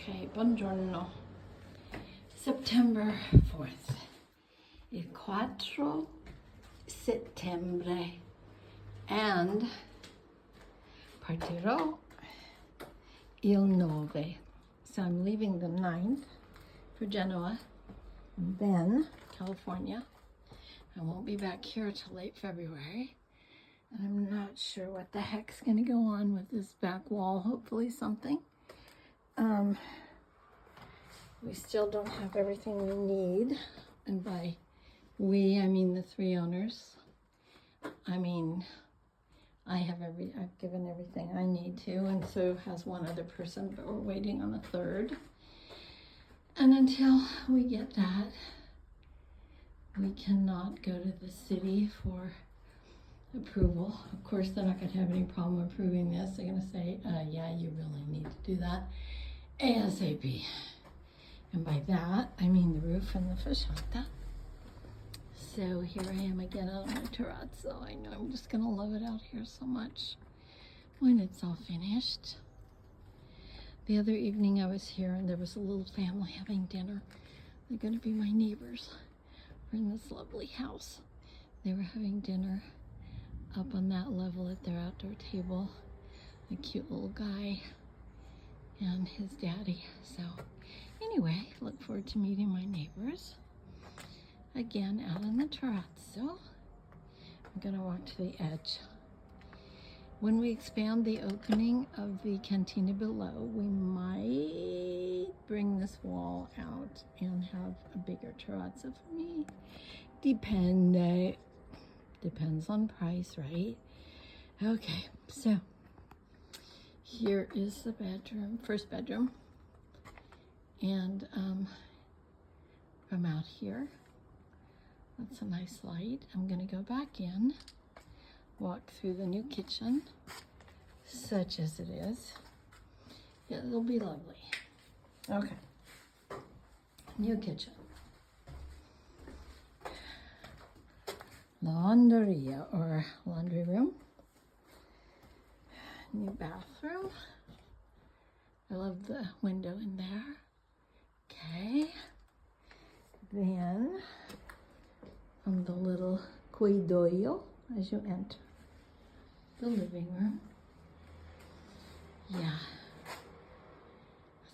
Okay, buongiorno. September 4th. Il 4 settembre. And partirò il 9. So I'm leaving the 9th for Genoa, and then California. I won't be back here till late February. And I'm not sure what the heck's gonna go on with this back wall. Hopefully something. We still don't have everything we need. And by we, I mean the 3 owners. I mean, I've given everything I need to, and so has one other person, but we're waiting on a third. And until we get that, we cannot go to the city for approval. Of course, they're not going to have any problem approving this. They're going to say, yeah, you really need to do that ASAP. And by that, I mean the roof and the facciata. So here I am again on my terrazzo. I know I'm just going to love it out here so much when it's all finished. The other evening I was here and there was a little family having dinner. They're going to be my neighbors. We're in this lovely house. They were having dinner up on that level at their outdoor table. A cute little guy and his daddy. So anyway, look forward to meeting my neighbors again out in the terrazzo. I'm gonna walk to the edge. When we expand the opening of the cantina below, we might bring this wall out and have a bigger terrazzo for me. Depends on price, right? Okay, so here is the bedroom, first bedroom. And from out here, that's a nice light. I'm gonna go back in, walk through the new kitchen, such as it is. Yeah, it'll be lovely. Okay, new kitchen. Lavanderia, or laundry room. New bathroom. I love the window in there. Okay. Then, from the little corridoio as you enter the living room. Yeah.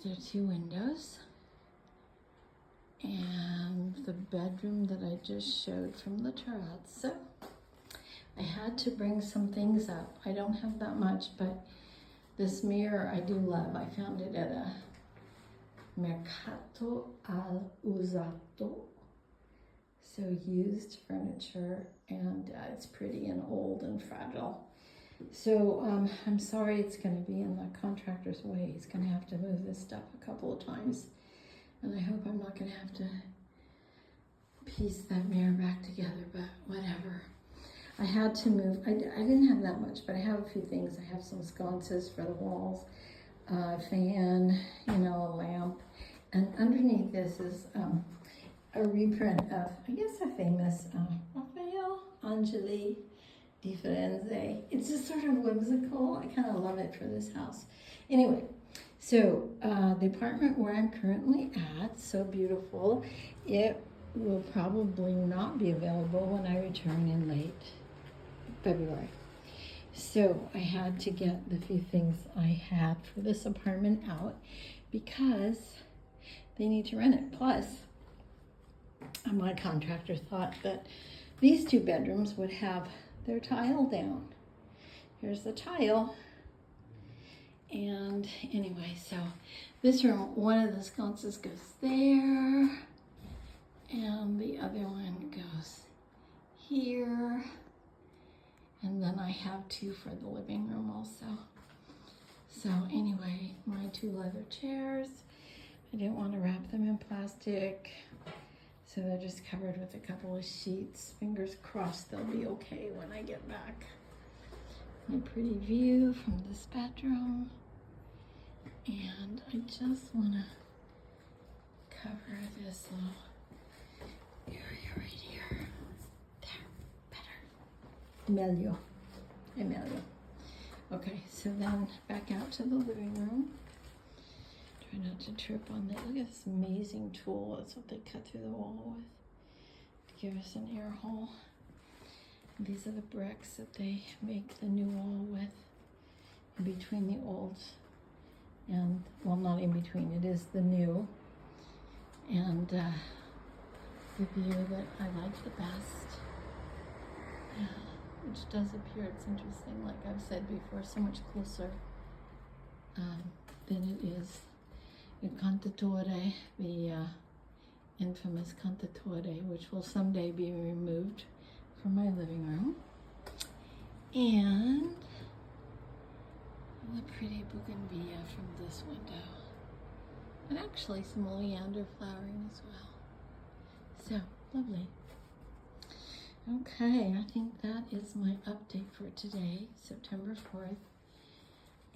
There are 2 windows. And the bedroom that I just showed from the terrazzo. I had to bring some things up. I don't have that much, but this mirror I do love. I found it at a Mercato al Usato. So used furniture, and it's pretty and old and fragile. So I'm sorry it's going to be in the contractor's way. He's going to have to move this stuff a couple of times. And I hope I'm not going to have to piece that mirror back together, but whatever. I had to move. I didn't have that much, but I have a few things. I have some sconces for the walls, a fan, a lamp. And underneath this is a reprint of, I guess, a famous Raphael Angeli di Firenze. It's just sort of whimsical. I kind of love it for this house. Anyway. So the apartment where I'm currently at, so beautiful, it will probably not be available when I return in late February. So I had to get the few things I had for this apartment out because they need to rent it. Plus, my contractor thought that these 2 bedrooms would have their tile down. Here's the tile. And anyway, so this room, one of the sconces goes there, and the other one goes here, and then I have 2 for the living room also. So anyway, my 2 leather chairs, I didn't want to wrap them in plastic, so they're just covered with a couple of sheets. Fingers crossed they'll be okay when I get back. My pretty view from this bedroom, and I just want to cover this little area right here. There, better. Meglio. Okay, so then back out to the living room. Try not such a trip on that. Look at this amazing tool. That's what they cut through the wall with to give us an air hole. And these are the bricks that they make the new wall with, in between the old and, well, not in between, it is the new. And the view that I like the best, which does appear, it's interesting, like I've said before, so much closer than it is in Cantatore, the infamous Cantatore, which will someday be removed from my living room. And the pretty bougainvillea from this window. And actually some oleander flowering as well. So, lovely. Okay, I think that is my update for today, September 4th.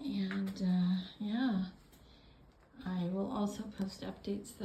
And yeah, I will also post updates